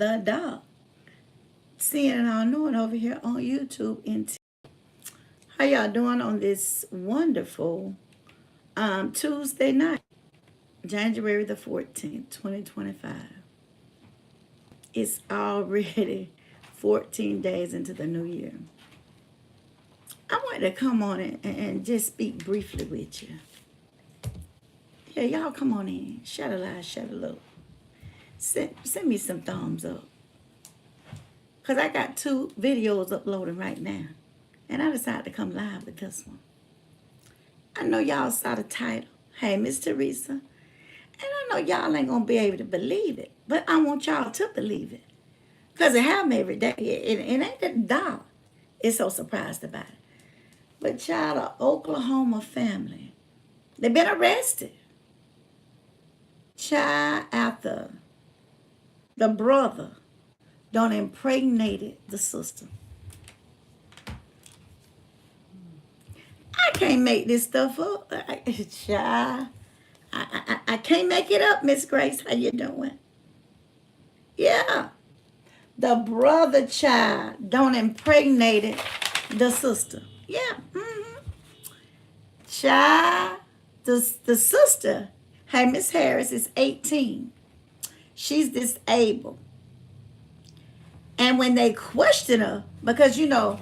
the dog. Seeing and all knowing over here on YouTube. And how y'all doing on this wonderful Tuesday night, January the 14th, 2025. It's already 14 days into the new year. I wanted to come on and just speak briefly with you. Yeah, y'all come on in. Shout a loud, shout a little. Send me some thumbs up. Because I got 2 videos uploading right now. And I decided to come live with this one. I know y'all saw the title. Hey, Miss Teresa. And I know y'all ain't going to be able to believe it. But I want y'all to believe it. Because it happens every day. It ain't that dog is so surprised about it. But child, an Oklahoma family, they've been arrested. Child, after the brother done impregnated the sister. I can't make this stuff up. Child, I can't make it up, Miss Grace. How you doing? Yeah. The brother child done impregnated the sister. Yeah. Child, the sister, hey, Miss Harris is 18. She's disabled. And when they question her, because, you know,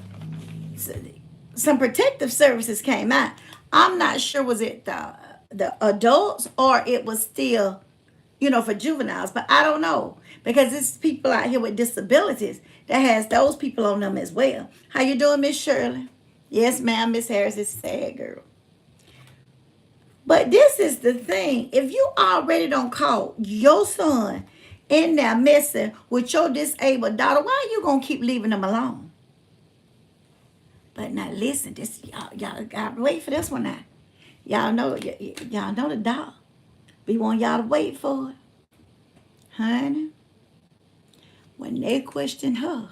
some protective services came out. I'm not sure was it the adults or it was still, you know, for juveniles. But I don't know. Because it's people out here with disabilities that has those people on them as well. How you doing, Miss Shirley? Yes, ma'am, Miss Harris is sad, girl. But this is the thing. If you already don't call your son in there messing with your disabled daughter, why are you going to keep leaving them alone? But now listen, this y'all gotta wait for this one now. Y'all know the dog. We want y'all to wait for it. Honey, when they questioned her,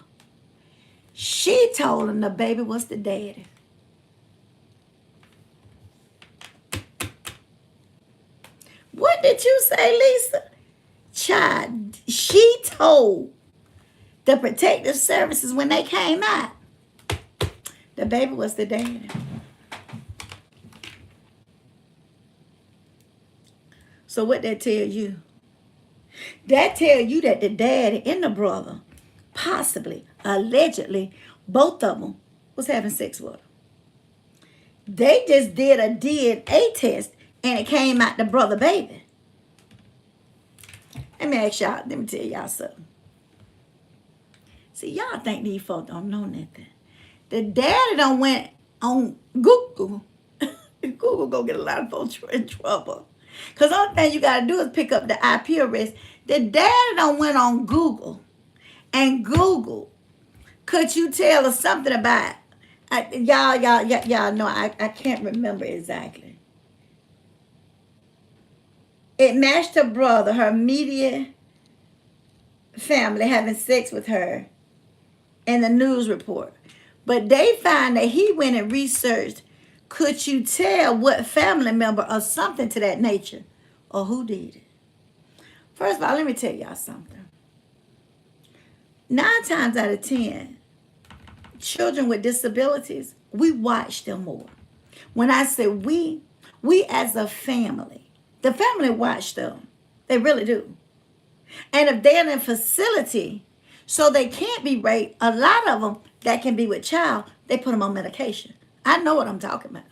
she told them the baby was the daddy. What did you say, Lisa? Child, she told the protective services when they came out, the baby was the daddy. So what that tell you? That tell you that the daddy and the brother, possibly, allegedly, both of them was having sex with her. They just did a DNA test and it came out the brother baby. Let me tell y'all something. See, y'all think these folks don't know nothing. The daddy done went on Google. Google go get a lot of folks in trouble. Because the only thing you got to do is pick up the IP address. The daddy done went on Google and Google, could you tell us something about y'all know I can't remember exactly. It matched her brother, her immediate family having sex with her in the news report. But they found that he went and researched, could you tell what family member or something to that nature or who did it? First of all, let me tell y'all something. 9 times out of 10, children with disabilities, we watch them more. When I say we as a family, the family watch them. They really do. And if they're in a facility, so they can't be raped, a lot of them that can be with child, they put them on medication. I know what I'm talking about.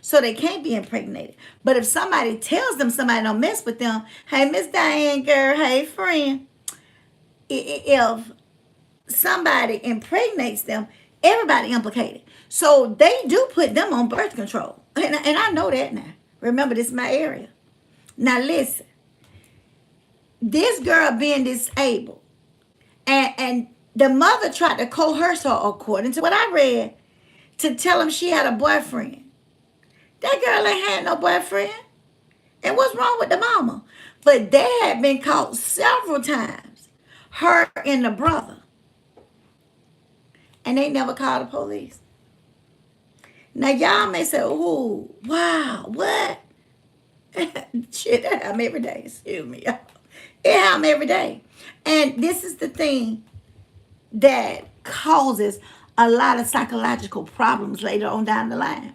So they can't be impregnated. But if somebody tells them somebody don't mess with them, hey, Miss Diane, girl, hey, friend, if somebody impregnates them, everybody implicated. So they do put them on birth control. And I know that now. Remember, this is my area. Now listen. This girl being disabled, and the mother tried to coerce her, according to what I read, to tell him she had a boyfriend. That girl ain't had no boyfriend. And what's wrong with the mama? But they had been caught several times, her and the brother. And they never called the police. Now y'all may say, oh, wow, what? Shit, that happens every day. Excuse me, y'all. It happens every day. And this is the thing that causes a lot of psychological problems later on down the line.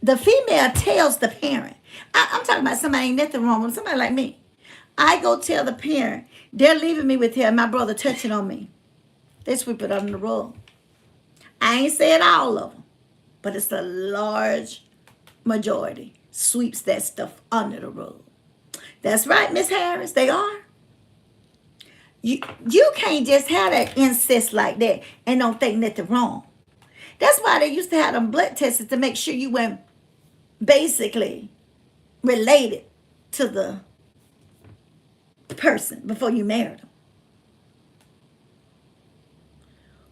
The female tells the parent, I'm talking about somebody ain't nothing wrong with somebody like me. I go tell the parent, they're leaving me with him, my brother touching on me. They sweep it under the rug. I ain't saying all of them, but it's a large majority sweeps that stuff under the rug. That's right, Miss Harris, they are. You can't just have that incest like that and don't think nothing wrong. That's why they used to have them blood tests to make sure you weren't basically related to the person before you married them.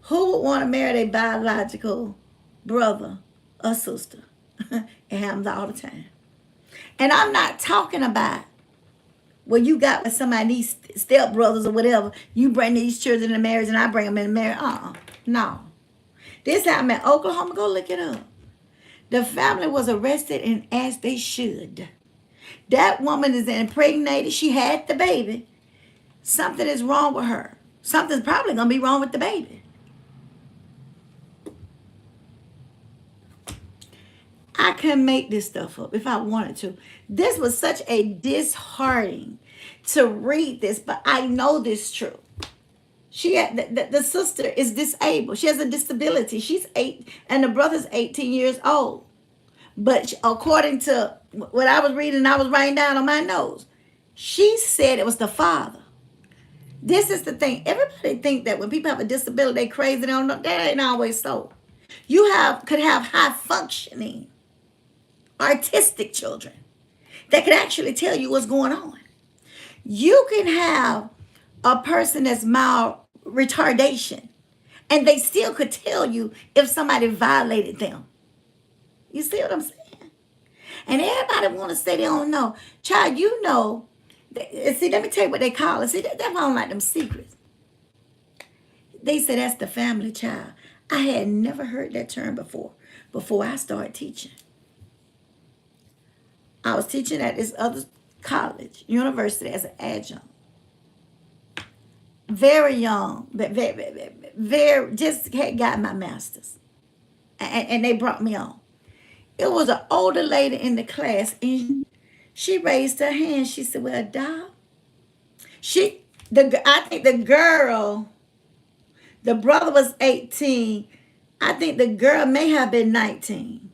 Who would want to marry their biological brother or sister? It happens all the time. And I'm not talking about well, you got with somebody, these step brothers or whatever, you bring these children into marriage and I bring them into marriage. No. This happened in Oklahoma. Go look it up. The family was arrested, and as they should. That woman is impregnated. She had the baby. Something is wrong with her. Something's probably going to be wrong with the baby. I couldn't make this stuff up if I wanted to. This was such a disheartening to read this, but I know this true. She had the sister is disabled. She has a disability. She's 8 and the brother's 18 years old. But according to what I was reading, I was writing down on my notes. She said it was the father. This is the thing. Everybody think that when people have a disability, they crazy. They don't know. That ain't always so. You could have high functioning, artistic children that could actually tell you what's going on. You can have a person that's mild retardation, and they still could tell you if somebody violated them. You see what I'm saying? And everybody want to say they don't know. Child, you know. See, let me tell you what they call it. See, that's why I don't like them secrets. They say that's the family child. I had never heard that term before I started teaching. I was teaching at this other college, university, as an adjunct. Very young, but very just had got my master's. And they brought me on. It was an older lady in the class, and she raised her hand. She said, well, Doc, I think the girl, the brother was 18. I think the girl may have been 19.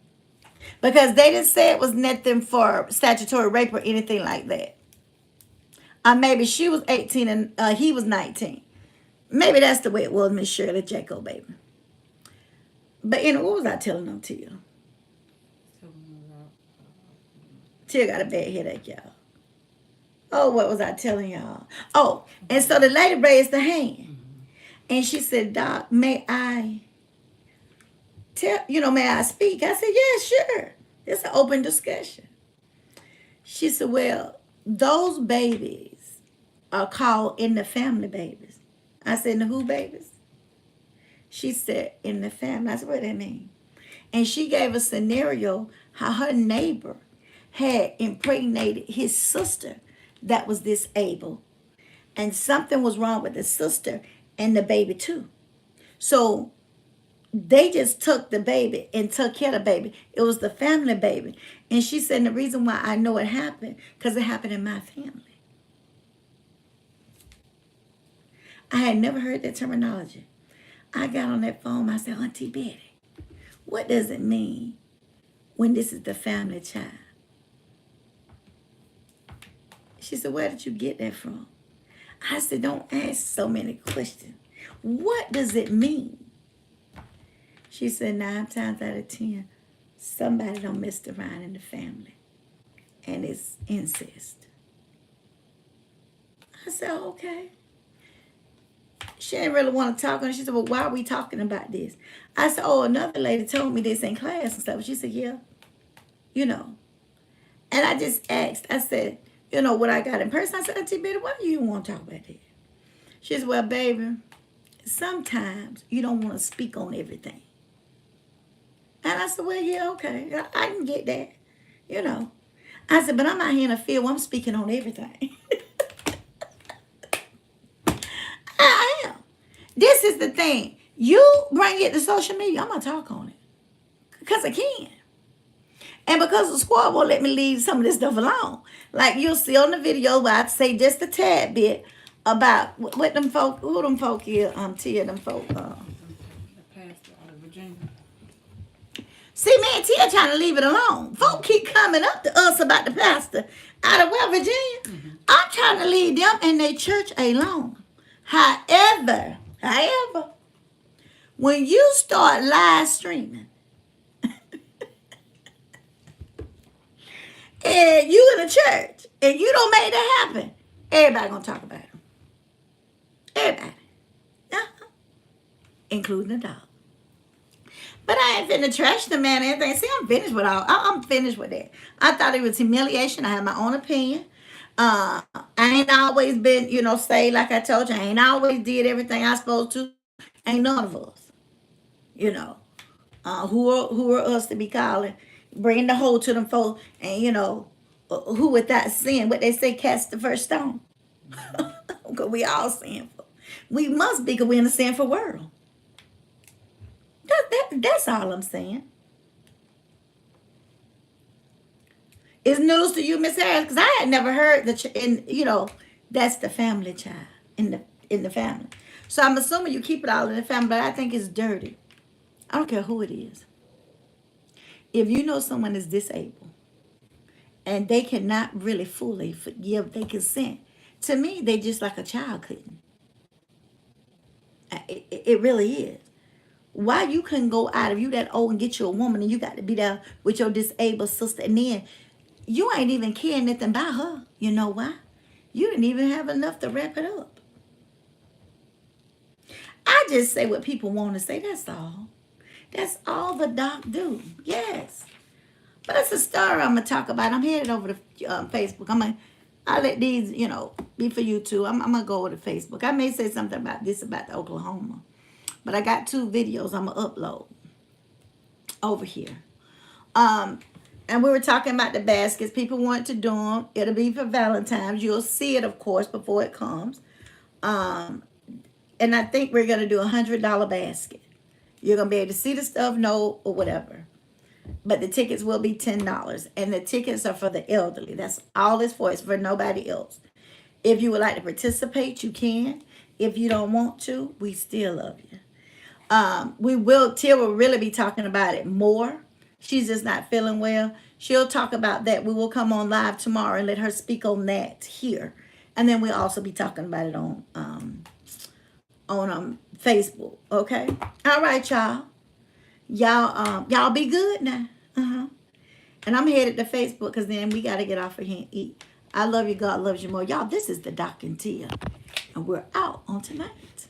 Because they didn't say it was nothing for statutory rape or anything like that. Maybe she was 18 and he was 19. Maybe that's the way it was, Miss Shirley Jacko, baby. But anyway, what was I telling them to you? Tia got a bad headache, y'all. Oh, what was I telling y'all? Oh, and so the lady raised her hand. And she said, Doc, may I speak? I said, yeah, sure. It's an open discussion. She said, well, those babies are called in the family babies. I said, in the who babies? She said, in the family. I said, what do that mean? And she gave a scenario how her neighbor had impregnated his sister that was disabled. And something was wrong with the sister and the baby too. So they just took the baby and took care of the baby. It was the family baby. And she said, the reason why I know it happened, because it happened in my family. I had never heard that terminology. I got on that phone. I said, Auntie Betty, what does it mean when this is the family child? She said, where did you get that from? I said, don't ask so many questions. What does it mean? She said, 9 times out of 10, somebody don't mess around in the family. And it's incest. I said, okay. She didn't really want to talk. And she said, well, why are we talking about this? I said, oh, another lady told me this in class and stuff. She said, yeah, And I just asked, I said, what I got in person. I said, Auntie Betty, why do you want to talk about that? She said, well, baby, sometimes you don't want to speak on everything. And I said, well, yeah, okay. I can get that, I said, but I'm out here in the field where I'm speaking on everything. This is the thing. You bring it to social media, I'm going to talk on it. Because I can. And because the squad won't let me leave some of this stuff alone. Like you'll see on the video where I say just a tad bit about what them folk, who them folk is, Tia, them folk. The pastor out of Virginia. See, me and Tia trying to leave it alone. Folk keep coming up to us about the pastor out of West Virginia. Mm-hmm. I'm trying to leave them and their church alone. However, when you start live streaming, and you in a church, and you don't make that happen, everybody gonna talk about it. Everybody. Uh-huh. Including the dog. But I ain't finna trash the man or anything. See, I'm finished with all. I'm finished with that. I thought it was humiliation. I have my own opinion. I ain't always been, say like I told you. I ain't always did everything I supposed to. Ain't none of us. Who are us to be calling, bringing the whole to them folks, and who without sin, what they say, cast the first stone. Because we all sinful. We must be, because we in a sinful world. That's all I'm saying. It's news to you, Miss Harris, because I had never heard that's the family child in the family. So I'm assuming you keep it all in the family, but I think it's dirty. I don't care who it is. If you know someone is disabled and they cannot really fully forgive their consent, to me, they just like a child couldn't. It really is. Why you couldn't go out if you that old and get you a woman and you got to be there with your disabled sister, and then you ain't even caring nothing about her. You know why? You didn't even have enough to wrap it up. I just say what people want to say. That's all. That's all the doc do. Yes. But it's a story I'm going to talk about. I'm headed over to Facebook. I'll let these, be for you too. I'm going to go over to Facebook. I may say something about this, about the Oklahoma. But I got 2 videos I'm going to upload over here. And we were talking about the baskets. People want to do them. It'll be for Valentine's. You'll see it, of course, before it comes. And I think we're going to do a $100 basket. You're going to be able to see the stuff, know, or whatever. But the tickets will be $10. And the tickets are for the elderly. That's all it's for. It's for nobody else. If you would like to participate, you can. If you don't want to, we still love you. Tia will really be talking about it more. She's just not feeling well. She'll talk about that. We will come on live tomorrow and let her speak on that here. And then we'll also be talking about it on Facebook. Okay? All right, y'all. Y'all be good now. And I'm headed to Facebook because then we got to get off of here and eat. I love you. God loves you more. Y'all, this is the Doc and Tia. And we're out on tonight.